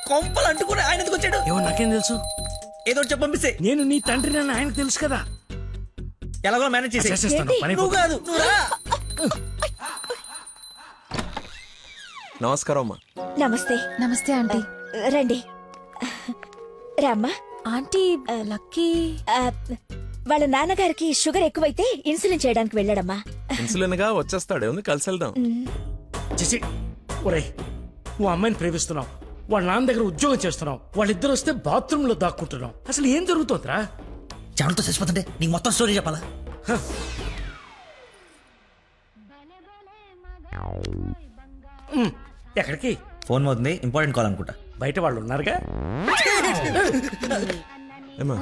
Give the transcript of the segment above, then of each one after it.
కొంపలు అంటుకుని ఆయన ఎందుకు వచ్చాడు? ఏమో నాకేం తెలుసు. ఏదో చెప్పి పంపిస్తే నేను నీ తండ్రి నన్ను ఆయనకు తెలుసు కదా. ఎలాగో మేనేజ్ చేసి చేసేస్తాను, పని నువ్వు కాదు నువ్వు రా. నమస్కారం అమ్మా. నమస్తే. నమస్తే ఆంటీ. రండి రామ్మా. ఆంటీ లక్కీ ఆ, వాళ్ళ నాన్నగారికి షుగర్ ఎక్కువైతే ఇన్సులిన్ చేయడానికి వెళ్ళాడమ్మా. ఇన్సులిన్ గా వచ్చేస్తాడు, ఉంది కలిసి వెళ్దాం. చేసి ఒరేయ్, నువ్వు అమ్మాయిని ప్రేమిస్తున్నావు, వాళ్ళ నాన్న దగ్గర ఉద్యోగం చేస్తున్నావు, వాళ్ళిద్దరు వస్తే బాత్రూమ్ లో దాక్కుంటున్నావు. అసలు ఏం జరుగుతోందిరా? చెమటతో చచ్చిపోతుంటే నీకు మొత్తం స్టోరీ చెప్పాలా? ఎక్కడికి? ఫోన్ అవుతుంది, ఇంపార్టెంట్ కాల్ అనుకుంటా. బయట వాళ్ళు ఉన్నారుగా. ఏమా?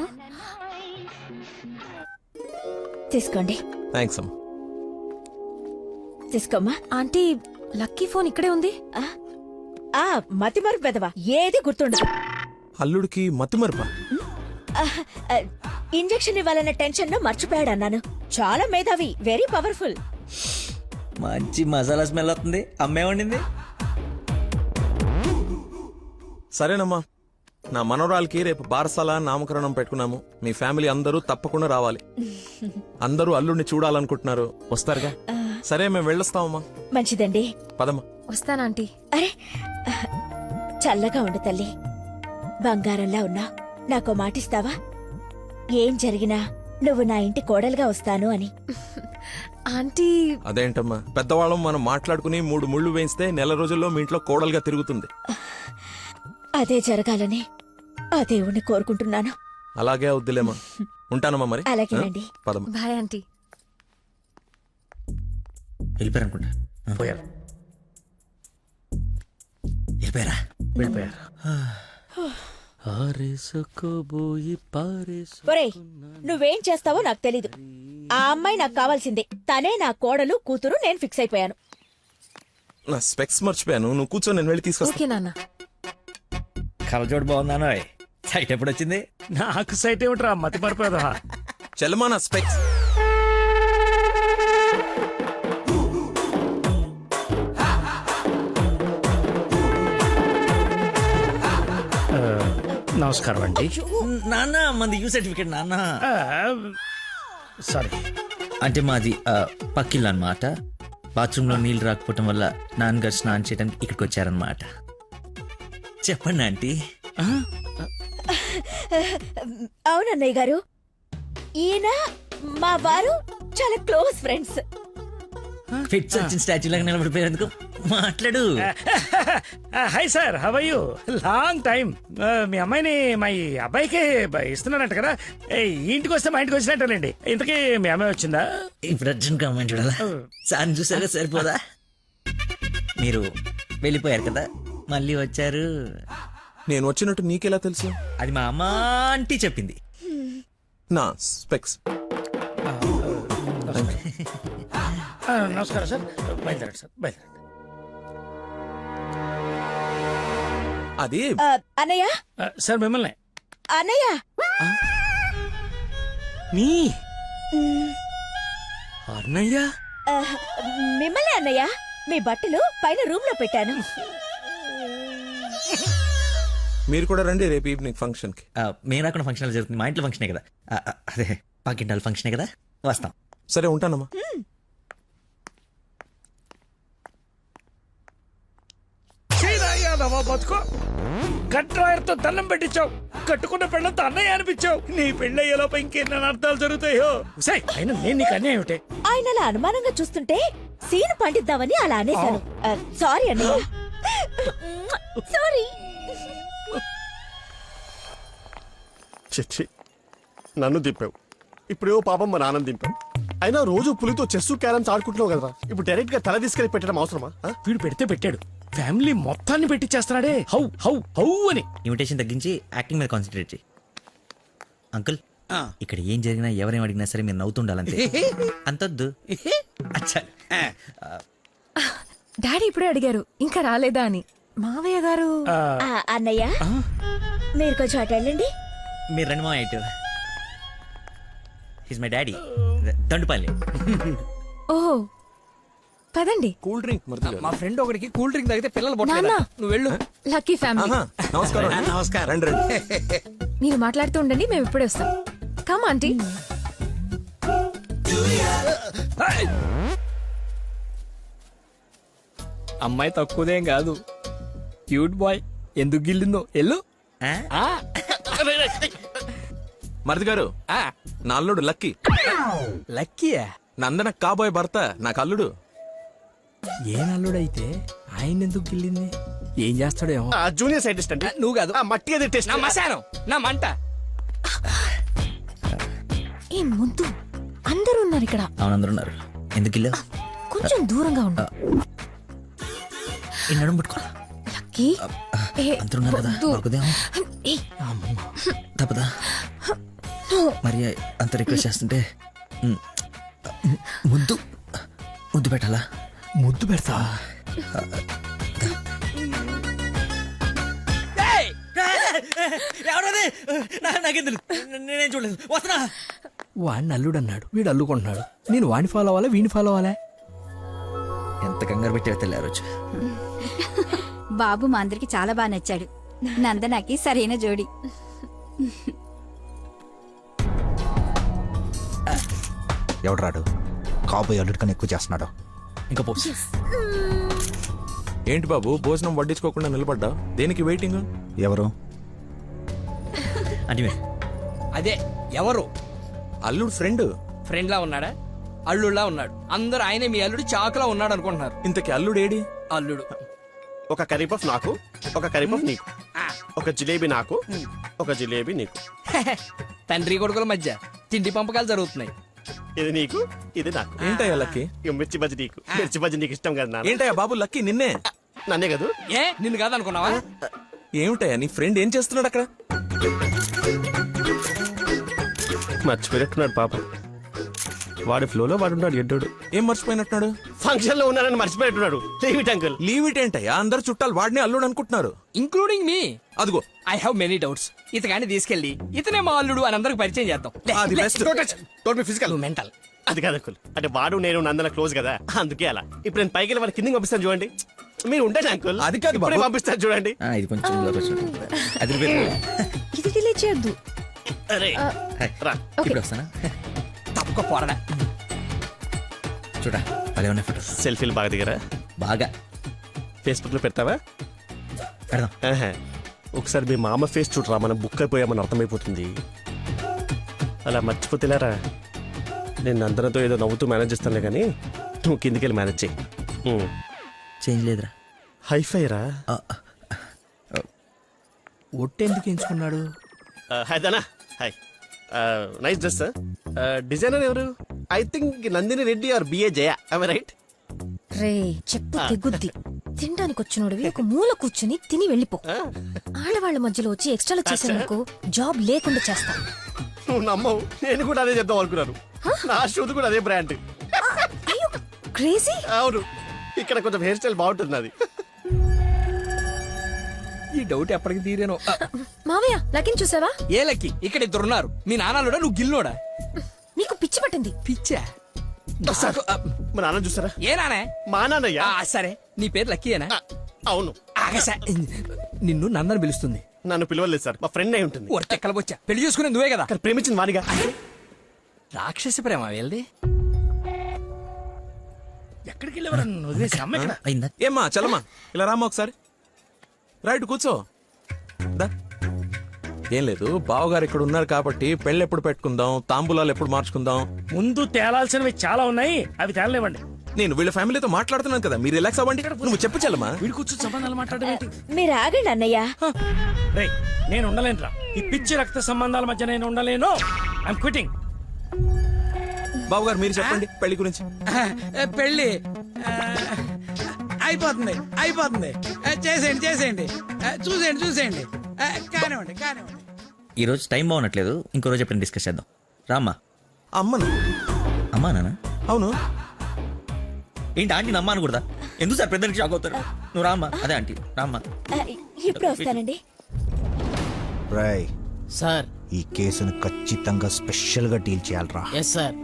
తీసుకోండి. థ్యాంక్స్ అమ్మా. తీసుకోమ్మా. ఆంటీ లక్కీ ఫోన్ ఇక్కడే ఉంది. ఆ మతిమరు పెదవా, ఏది గుర్తుండదు. అల్లుడికి మతిమరుపా? ఇంజెక్షన్ ఇవ్వాలన్న టెన్షన్ లో మర్చిపోయాడు అన్నాను. చాలా మేధావి, వెరీ పవర్ఫుల్. మంచి మసాలా స్మెల్ వస్తుంది. అమ్మే వండింది. సరేనమ్మా, నా మనోరాలకి రేపు బారసాల నామకరణం పెట్టుకున్నాము. మీ ఫ్యామిలీ అందరూ తప్పకుండా రావాలి. అందరూ అల్లుడిని చూడాలనుకుంటున్నారు, వస్తారుగా? సరే, మేము వెళ్ళొస్తామమ్మా. మంచిదండి. పదమ్మా. వస్తానంటీ. అరే చల్లగా ఉండు తల్లి, బంగారంలా ఉన్నా. నాకో మాటిస్తావా? ఏం జరిగినా నువ్వు నా ఇంటి కోడలుగా వస్తాను అని. ఆంటీ అదేంటమ్మా, పెద్దవాళ్ళం మనం మాట్లాడుకుని 3 ముళ్ళు వేయిస్తే నెల రోజుల్లో మీ ఇంట్లో కోడలుగా తిరుగుతుంది. అదే జరగాలని ఆ దేవుణ్ణి కోరుకుంటున్నాను. అలాగే అవుద్దిలేమా. ఉంటానమ్మా మరి. అలాగేనండి. పదమ్మా. Bye aunty. వెళ్ళిపోయారు అనుకుంటా. పోయారు, వెళ్ళిపోయారా? వెళ్ళిపోయారు. ఒరేయ్, నువ్వేం చేస్తావో నాకు తెలీదు. ఆ అమ్మాయి నాకు కావాల్సిందే. తనే నా కోడలు కూతురు. నేను ఫిక్స్ అయిపోయాను. నా స్పెక్స్ మర్చిపోయాను, నువ్వు కూర్చో, నేను వెళ్ళి తీసుకొస్తా. ఓకే నాన్న. కలజోడు బాగున్నాను. సైట్ ఎప్పుడు వచ్చింది? నాకు సైట్ ఏమిట్రా, మతి పడిపోదా. చెల్లమా నా స్పెక్స్. నమస్కారం అండి. నాన్న, మంది యూ సర్టిఫికేట్ నాన్న. సారీ. అంటే మాది పక్కిల్లు అన్నమాట. బాత్రూమ్ లో నీళ్లు రాకపోవటం వల్ల నాన్నగారు స్నానం చేయడానికి ఇక్కడికి వచ్చారనమాట. చెప్పండి ఆంటీ. అవునన్నయ్య గారు, ఈయన మా వారు చాలా క్లోజ్ ఫ్రెండ్స్. ఫిట్స్ వచ్చిన స్టాచ్యూ లాగా నిలబడిపోయేందుకు మాట్లాడు. Hi sir, how are you? Long time. మీ అమ్మాయిని మా ఈ అబ్బాయికి ఇస్తున్నానంట కదా. ఈ ఇంటికి వస్తే మా ఇంటికి వచ్చినట్టేనండి. ఇంతకీ మీ అమ్మాయి వచ్చిందా? ఇప్పుడు అర్జున్ కామెంట్ చూడాలా? సార్ చూసారుగా, సరిపోదా? మీరు వెళ్ళిపోయారు కదా, మళ్ళీ వచ్చారు. నేను వచ్చినట్టు నీకెలా తెలుసు? అది మా అమ్మ ఆంటీ చెప్పింది. నా స్పెక్స్. నమస్కారం సార్. బయలుదేరండి సార్, బయలుదేరండి. అది అన్నయ్య, సార్ మిమ్మల్ని. అన్నయ్య, మీ అన్నయ్య? మిమ్మల్ని అన్నయ్య. మీ బట్టలు పైన రూమ్ లో పెట్టాను. మీరు కూడా రండి రేపు ఈవినింగ్ ఫంక్షన్ కి. మేము రాకుండా ఫంక్షన్ జరుగుతుంది. మా ఇంట్లో ఫంక్షనే కదా. అదే పాకింటాల ఫంక్షనే కదా, వస్తాం. సరే, ఉంటానమ్మా. బతుకో, కట్రాయర్తో దండం పెట్టించావు, కట్టుకున్న పెళ్ళంతా అన్నయ్య అనిపించావు. నీ పెళ్ళయ్యేలోపు ఇంకెన్ని అర్థాలు జరుగుతాయో. అయినా నేను నీకు అన్యాయం ఏమిటే? ఆయన అలా అనుమానంగా చూస్తుంటే సీన్ పండిద్దామని అలా అనేశాను. సారీ అన్నయ్య, సారీ. చిచ్చి, నన్ను దింపావు. ఇప్పుడేవో పాపం మా నాన్న దింపావు. అయినా రోజు పులితో చెస్సు క్యారమ్స్ ఆడుకుంటున్నావు కదరా. ఇప్పుడు డైరెక్ట్ గా తల తీసుకెళ్లి పెట్టడం అవసరమా? వీడు పెడితే పెట్టాడు, ఫ్యామిలీ మొత్తాన్ని పెట్టించేస్తున్నాడే. హౌ హౌ హౌ అని. ఇన్విటేషన్ తగ్గించి యాక్టింగ్ మీద కాన్సన్ట్రేట్ చేయి. అంకుల్, ఇక్కడ ఏం జరిగినా ఎవరేం అడిగినా సరే మీరు నవ్వుతుండాలంతే. అంతొద్దు. అచ్చా. డాడీ ఇప్పుడే అడిగారు ఇంకా రాలేదా అని. మావయ్య గారు. అన్నయ్య, మీరు కొంచెం అటు వెళ్ళండి. మీరు రండి మా ఇటు. His my daddy, Dandupalli. ఓహో, పదండి. కూల్ డ్రింక్ మరిది గారు. మా ఫ్రెండ్ ఒకడికి కూల్ డ్రింక్ తాగితే పిల్లలు నాన్న. పుట్టలేదు. నువ్వు వెళ్ళు. Lucky family. ఆహా, నమస్కారం అండి. నమస్కారం. రండి రండి. మీరు మాట్లాడుతూ ఉండండి, మేము ఇప్పుడే వస్తాం. Come aunty. అమ్మాయి తక్కువదేం కాదు, క్యూట్ బాయ్. ఎందుకు గిల్లిందో ఎల్లు. ఆ? ఆ, మరిది గారు, ఆ, నా అల్లుడు లక్కీ. లక్కీయా? నందన కాబోయే భర్త నాకు అల్లుడు. ఏ నల్లుడైతే ఆయన ఎందుకు గిల్లింది? ఏం చేస్తాడేమో. జూనియర్ సైంటిస్ట్ అండి. నువ్వు కాదు, మట్టి అది టెస్ట్. నా మశానం, నా మంట. ఏ ముద్దు, అందరూ ఉన్నారు ఇక్కడ. అవును అందరూ ఉన్నారు. ఎందుకు ఇల్లు కొంచెం దూరంగా ఉండు. ఈ నడుము పట్టుకోరా. లక్కీ. ఏ, అందరూ ఉన్నారు కదా, వద్దు. దొరుకుదేమో. ఏ, తప్పదా? మరి అంత రిక్వెస్ట్ చేస్తుంటే మ్, ముద్దు ముద్దు పెట్టాలా? ముద్దు పెడతా. నేనేం చూడలేదు. వస్తున్నా. వాడిని అల్లుడు అన్నాడు, వీడు అల్లుకుంటున్నాడు. నేను వాడిని ఫాలో అవ్వాలా, వీడిని ఫాలో అవ్వాలా? ఎంత కంగారు పెట్టి తెల్లి ఆ రోజు. బాబు మా అందరికి చాలా బాగా నచ్చాడు. నందనకి సరైన జోడి. ఎవడు కాబోయే అల్లుడి కన్నా ఎక్కువ చేస్తున్నాడు. ఇంకా పో. ఏంటి బాబు భోజనం వడ్డించుకోకుండా నిలబడ్డా? దేనికి వెయిటింగ్? ఎవరు? అంటే అదే ఎవరు? అల్లుడు ఫ్రెండ్. ఫ్రెండ్ లా ఉన్నాడా? అల్లుడులా ఉన్నాడు. అందరూ ఆయనే మీ అల్లుడు చాకులా ఉన్నాడు అనుకుంటున్నారు. ఇంతకి అల్లుడు ఏడి? అల్లుడు ఒక కర్రీ పఫ్ నాకు, ఒక కర్రీ పఫ్ నీకు, ఒక జిలేబీ నాకు, ఒక జిలేబీ నీకు. తండ్రి కొడుకుల మధ్య తిండి పంపకాలు జరుగుతున్నాయి. ఇది నీకు, ఇది నాకు. ఏంటయ్యా లక్కీ? ఇక మిర్చి బజ్జి నీకు, మిర్చి బజ్జి నీకు ఇష్టం కదా నాన్న. ఏంటయ్యా బాబు లక్కీ నిన్నే? నన్నే కదా. ఏ నిన్ను కాదనుకున్నావా? ఏమిటయ్యా నీ ఫ్రెండ్ ఏం చేస్తున్నాడు అక్కడ? మర్చిపోయినట్టున్నాడు పాప. వాడి ఫ్లోలో వాడు ఉన్నాడు ఎడ్డోడు. ఏం మర్చిపోయినట్టున్నాడు? ఫంక్షన్ లో ఉన్నానని మర్చిపోయినట్టున్నాడు. Leave it uncle. Leave it ఏంటయ్యా? అందరు చుట్టాలు వాడిని అల్లుడు అనుకుంటున్నారు. Including me. అదిగో ఐ హావ్ మెనీ డౌట్స్. ఇతగాని తీసుకెళ్లి ఇతనే మా అల్లుడు అని అందరికి పరిచయం చేద్దాం. అది బెస్ట్. Don't be physical. నువ్వు మెంటల్. అది కాదు అంకుల్. అంటే వాడు నేను నందన క్లోజ్ కదా, అందుకే అలా. ఇప్పుడు నేను పైకి వెళ్ళి వాళ్ళ కిందకి పంపిస్తాను చూడండి. మీరు ఉండండి అంకుల్. అది కాదు బాబు. ఇప్పుడే పంపిస్తాను చూడండి. ఇది కొంచెం లోకి వచ్చినట్టు. అది ఇది డిలే చేయొద్దు. అరే రా. ఇప్పుడు వస్తానా? తప్పక పోరడా. చూడా అదే ఉన్నాయి ఫోటోస్. సెల్ఫీలు బాగా దిగరా? బాగా ఫేస్బుక్ లో పెడతావా? పెడదాం. ఆహా. ఒకసారి మీ మామ ఫేస్ చూడరా, మనం బుక్ అయిపోయామని అర్థమైపోతుంది. అలా మర్చిపోతేలారా. నేను అందరితో ఏదో నవ్వుతూ మేనేజ్ చేస్తానులే కానీ నువ్వు కిందికి వెళ్ళి మేనేజ్ చేయి. చేంజ్ లేదురా. హైఫై రా. ఒట్టెందుకు ఎంచుకున్నాడు? Hi Dana. Hi. Nice dress. Designer ఎవరు? I think Nandini Reddy or బిఏ జయ. రైట్? రే చెప్పు తెగుద్ది. తినడానికి వచ్చినోడివి ఒక మూల కూర్చుని తిని వెళ్ళిపో. ఆడవాళ్ళ మధ్యలో వచ్చి ఎక్స్ట్రాలు చేసేందుకు జాబ్ లేకుండా చేస్తా. నువ్వు నమ్మవు, నేను కూడా అదే చెప్దాం అనుకున్నాను. నా షూది కూడా అదే బ్రాండ్. అయ్యో క్రేజీ. అవును, ఇక్కడ కొంచెం హెయిర్ స్టైల్ బాగుంటుంది అది. ఈ డౌట్ ఎప్పటికి తీరేనో. మావయ్య లకిన్ చూసావా? ఏ లక్కి? ఇక్కడ ఇద్దరున్నారు. మీ నాన్నలోడా నువ్వు గిల్లోడా? నీకు పిచ్చి పట్టింది. పిచ్చా? మా నాన్న చూసారా? ఏ నానే? మా నాన్నయ్యా. సరే నీ పేరు లక్కీయేనా? అవును. ఆగసా, నిన్ను నందన పిలుస్తుంది. నన్ను పిలవలేదు సార్, మా ఫ్రెండ్ అయి ఉంటుంది. ఒరటెక్కల వచ్చా పెళ్లి చేసుకునే నువ్వే కదా. కానీ ప్రేమించింది వాడిగా. రాక్షసి ప్రేమ వెళ్ళి ఎక్కడికి వెళ్ళేవారు? వదిలేసి అమ్మ ఇక్కడ. అయిందా? ఏమ్మా చలమా ఇలా రామ్మా ఒకసారి. రైట్ కూర్చో. దా. ఏం లేదు, బావగారు ఇక్కడ ఉన్నారు కాబట్టి పెళ్ళి ఎప్పుడు పెట్టుకుందాం, తాంబూలాలు ఎప్పుడు మార్చుకుందాం. ముందు తేలాల్సినవి చాలా ఉన్నాయి, అవి తేలలేవండి. నేను వీళ్ళ ఫ్యామిలీతో మాట్లాడుతున్నాను కదా, మీరు రిలాక్స్ అవ్వండి. నువ్వు చెప్పు చలమా. వీడి కూర్చొని సంబంధాలు మాట్లాడమేంటి? మీరు ఆగండి అన్నయ్య. రే నేను ఉండలేనురా. ఈ పిచ్చి రక్త సంబంధాల మధ్య నేను ఉండలేను. I'm quitting. బావగారు మీరు చెప్పండి పెళ్లి గురించి. పెళ్ళి అయిపోతుంది అయిపోతుంది. చేసేయండి చేసేయండి. చూసేయండి కానివ్వండి కానివ్వండి. ఈ రోజు టైం బాగున్నట్లేదు, ఇంకో రోజు ఎప్పుడైనా డిస్కస్ చేద్దాం. రామ్మా. అమ్మను. అమ్మా నాన్న? అవును. ఏంటి ఆంటీ నమ్మా అనకూడదా? ఎందుకు సార్ పెద్దరికి షాక్ అవుతారు? నువ్వు రామ్మా. అదే ఆంటీ రామ్మా. ఇప్పుడు వస్తానండి. రాయ్ సార్. ఈ కేసును ఖచ్చితంగా స్పెషల్ గా డీల్ చేయాలరా. Yes sir.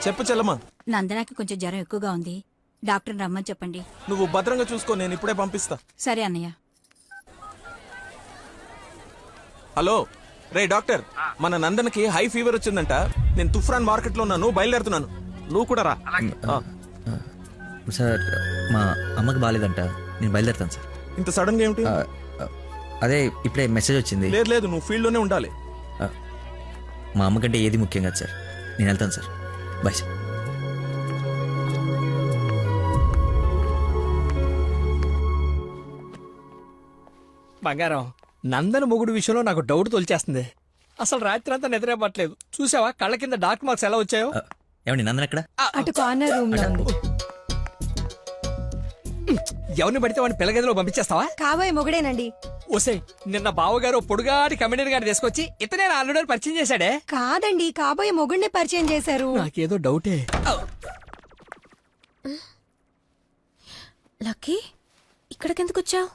చెప్పు చెల్లమ్మా. నందనకి కొంచెం జ్వరం ఎక్కువగా ఉంది, డాక్టర్ రమ్మని చెప్పండి. నువ్వు భద్రంగా చూసుకో, నేను ఇప్పుడే పంపిస్తా. సరే అన్నయ్య. హలో రే డాక్టర్, మన నందనకి హై ఫీవర్ వచ్చిందంట. నేను తుఫ్రాన్ మార్కెట్ లో ఉన్నాను, బయలుదేరుతున్నాను. నువ్వు కూడా రా. సార్ మా అమ్మకి బాగాలేదంట, నేను బయలుదేరుతాను సార్. ఇంత సడన్ గా ఏమిటి? అదే ఇప్పుడే మెసేజ్ వచ్చింది. లేదు లేదు, నువ్వు ఫీల్డ్ లోనే ఉండాలి. మా అమ్మకంటే ఏది ముఖ్యం కాదు సార్, నేను వెళ్తాను సార్. Bye sir. బంగారం, నందన మొగుడు విషయంలో నాకు డౌట్ తొలిచేస్తుంది. అసలు రాత్రి అంతా నిద్రపట్లేదు. చూసావా కళ్ళ కింద డార్క్ మార్క్స్ ఎలా వచ్చాయో? ఏమండి నందన ఎక్కడ? అటు కార్నర్ రూమ్ లో ఉంది. ఎవరిని పడితే వాడిని పిల్లగదిలో పంపించేస్తావా? కాబోయే మొగుడేనండి. ఓసే, నిన్న బావగారు పొడుగాటి కమెడియన్ గారు తీసుకొచ్చి ఇతనే నా అల్లుడని పరిచయం చేశాడే. కాదండి, కాబోయే మొగుడిని పరిచయం చేశారు. నాకేదో డౌటే. లక్కీ, ఇక్కడికెందుకు వచ్చావు?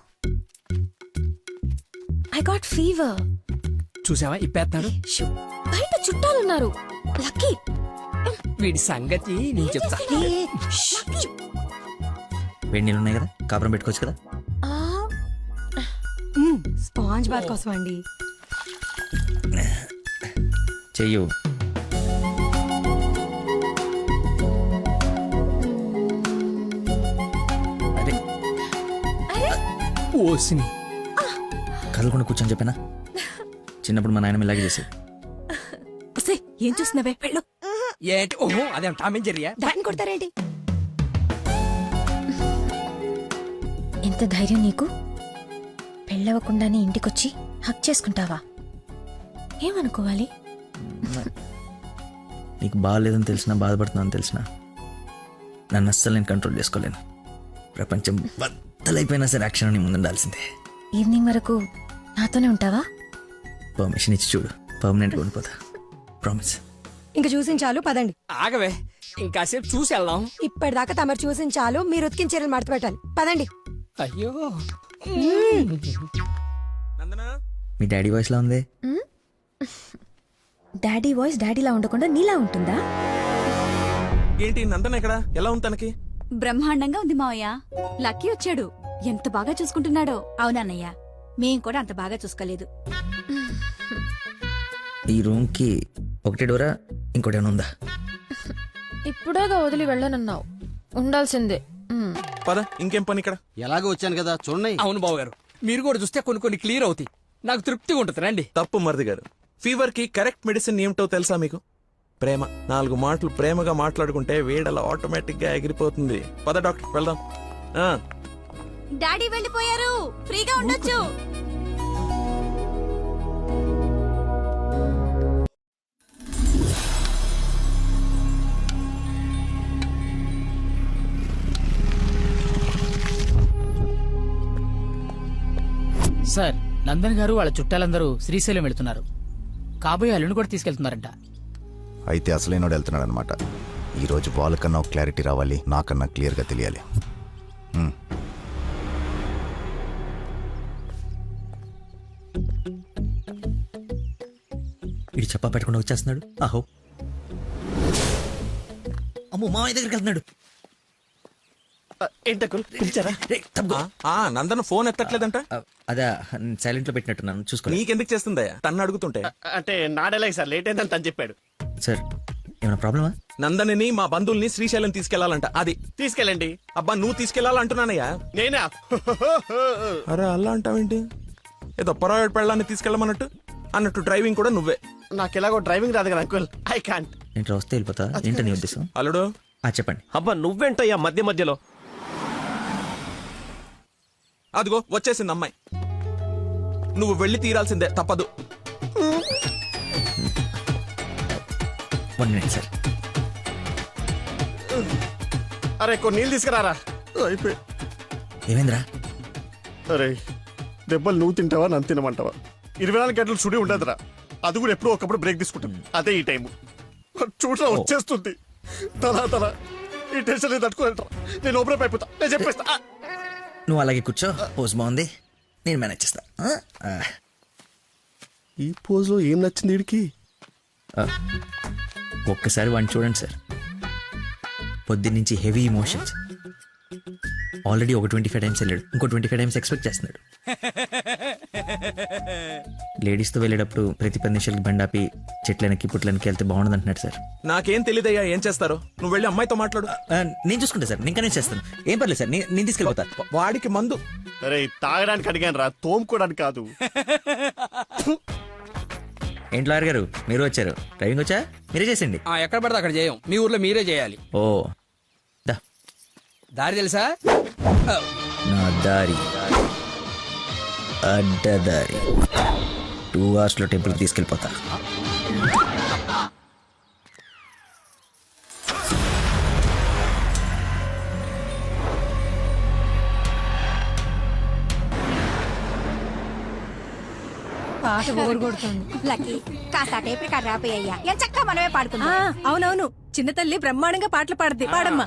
I got fever. చూసావా ఇప్పేస్తాడు. బయట చుట్టాలున్నారు. లక్కీ, వీడి సంగతి నేను చెప్తా. వేడి నీళ్ళు ఉన్నాయి కదా, కాపురం పెట్టుకోవచ్చు కదా. స్పాంజ్ బాత్ కోసం అండి. చెయ్యు. అరే ఓసిని కదలకుండా కూర్చొని చెప్పానా? చిన్నప్పుడు మా నాయనమ్మ ఇలాగే చేసేది. ఏం చూస్తున్నావే? వెళ్ళు. ఏంటి? ఓహో, అదేం టామ్ అండ్ జెర్రీయా? దాన్ని కొడతారేంటి? ఎంత ధైర్యం నీకు? పెళ్ళవకుండానే ఇంటికొచ్చి హక్ చేసుకుంటావా? ఏమనుకోవాలి? నీకు బాగాలేదని తెలిసినా, బాధపడుతున్నాను తెలిసినా, నన్ను అస్సలు నేను కంట్రోల్ చేసుకోలేను. ప్రపంచం బద్దలైపోయినా సరే అక్షరం నీ ముందు ఉండాల్సిందే. ఈవినింగ్ వరకు నాతోనే ఉంటావా? పర్మిషన్ ఇచ్చి చూడు, పర్మనెంట్గా ఉండిపోతా. ప్రామిస్. ఇంక చూసించాలు, పదండి. ఆగవే, ఇంకాసేపు చూసి వెళ్దాం. ఇప్పటిదాకా తమరు చూసించాలు, మీరు ఉతికిన చీరలు మడత పెట్టాలి. పదండి. అయ్యో, మీ డాడీ వాయిస్ లా ఉంది. డాడీ వాయిస్ డాడీలా ఉండకుండా నీలా ఉంటుందా? ఏంటి నందన ఎక్కడ? ఎలా ఉంది తనకి? బ్రహ్మాండంగా ఉంది మావయ్య. లక్కీ వచ్చాడు, ఎంత బాగా చూసుకుంటున్నాడో. అవునన్నయ్య, మేం కూడా అంత బాగా చూసుకోలేదు. ఈ రూమ్ కి ఒకటే డోరా, ఇంకోటి ఏమైనా ఉందా? ఇప్పుడేగా వదిలి వెళ్ళనన్నావు, ఉండాల్సిందే. పద, ఇంకేం పని ఇక్కడ? ఎలాగో వచ్చాను కదా చూడండి. అవును బాబు గారు, మీరు కూడా చూస్తే కొన్ని క్లియర్ అవుతాయి. నాకు తృప్తిగా ఉంటుంది. రండి. తప్పు మరిది గారు, ఫీవర్ కి కరెక్ట్ మెడిసిన్ ఏమిటో తెలుసా మీకు? ప్రేమ. 4 మాటలు ప్రేమగా మాట్లాడుకుంటే వేడలా ఆటోమేటిక్ గా ఎగిరిపోతుంది. పద డాక్టర్, వెళ్దాం. డాడీ వెళ్ళిపోయారు, ఫ్రీగా ఉండొచ్చు. సార్, నందన్ గారు వాళ్ళ చుట్టాలందరూ శ్రీశైలం వెళ్తున్నారు. కాబోయే అల్లుని కూడా తీసుకెళ్తున్నారంట. అయితే అసలైనోడు వెళ్తున్నాడు అనమాట. ఈరోజు వాళ్ళకన్నా ఒక క్లారిటీ రావాలి, నాకన్నా క్లియర్గా తెలియాలి. వీడు చెప్పా పెట్టకుండా వచ్చేస్తున్నాడు. ఆహో, అమ్మో, మామయ్య దగ్గరికి వెళ్తున్నాడు. పిలిచారా? నందన ఫోన్ ఎత్తట్లేదంట. అదే సైలెంట్ లో పెట్టినట్టున్నాను, చూసుకో. నీకెందుకు చేస్తుందయ్యా తన్ను అడుగుతుంటే? అంటే నాడేలాగ సార్, లేట్ అయిందని తను చెప్పాడు. సార్, ఏమైనా ప్రాబ్లమా? నందనిని మా బంధువుల్ని శ్రీశైలం తీసుకెళ్లాలంట. అది తీసుకెళ్ళండి. అబ్బా, నువ్వు తీసుకెళ్లాలంటున్నానయ్యా. నేనా? అరే అలా అంటావేంటి? ఏదో పొరపాటు పెళ్ళాన్ని తీసుకెళ్ళమన్నట్టు అన్నట్టు డ్రైవింగ్ కూడా నువ్వే. నాకు ఎలాగో డ్రైవింగ్ రాదు కదా అంకుల్, ఐ కాంట్. నేను వస్తే వెళ్ళిపోతా. ఏంటని ఉద్దేశం? అల్లుడు, చెప్పండి. అబ్బా నువ్వేంటయ్యా మధ్యలో? అదిగో వచ్చేసింది అమ్మాయి. నువ్వు వెళ్ళి తీరాల్సిందే, తప్పదు. 1 minute సార్. అరే కొన్ని నీళ్ళు తీసుకురారా. అయిపోయి. ఏమేంద్రా? అరే దెబ్బలు నువ్వు తింటావా నన్ను తినమంటావా? 24 గంటలు సుడి ఉండదురా. అది కూడా ఎప్పుడో ఒకప్పుడు బ్రేక్ తీసుకుంటాం. అదే ఈ టైము. చూడరా వచ్చేస్తుంది తల. ఈ టెన్షన్ తట్టుకోలేటరా. నేను ఓపెన్ అయిపోతా, నేను చెప్పేస్తా. నువ్వు అలాగే కూర్చో, పోజ్ బాగుంది, నేను మేనేజ్ చేస్తా. ఈ పోజ్ లో ఏం నచ్చింది వీడికి? ఒక్కసారి వాడిని చూడండి సార్. పొద్దున్నుంచి హెవీ ఇమోషన్స్. ఆల్రెడీ ఒక 25 టైమ్స్ వెళ్ళాడు, ఇంకో 25 టైమ్స్ ఎక్స్పెక్ట్ చేస్తున్నాడు. లేడీస్తో వెళ్ళేటప్పుడు ప్రతి 10 నిమిషాలకి బండాపి చెట్లనికి పుట్లనికి వెళ్తే బాగుండదు అంటున్నాడు సార్. నాకేం తెలియదయ్యా ఏం చేస్తారో. నువ్వు వెళ్ళి అమ్మాయితో మాట్లాడు. నేను చూసుకుంటా సార్, నేను కనెక్ట్ చేస్తాను. ఏం పర్లేదు సార్, నేను తీసుకెళ్ళిపోతా. వాడికి మందు. అరే తాగడానికి అడిగాను రా, తోముకోవడానికి కాదు. ఏంటి లాయర్ గారు మీరు వచ్చారు? డ్రైవింగ్ వచ్చా? మీరే చేసేయండి. ఎక్కడ పడితే అక్కడ చేయం, మీ ఊర్లో మీరే చేయాలి. ఓ దా, దారి తెలుసా? నా దారి అడ్డదారి. 2 hours లో టెంపుల్కి తీసుకెళ్ళిపోతా. పాట కొడుతుంది. లక్కీ కాస్త టేపు రాపోయ్యా ఎంత చక్కగా మనమే పాడుకుందాం. అవునవును, చిన్న తల్లి బ్రహ్మాండంగా పాటలు పాడుద్ది. పాడమ్మా.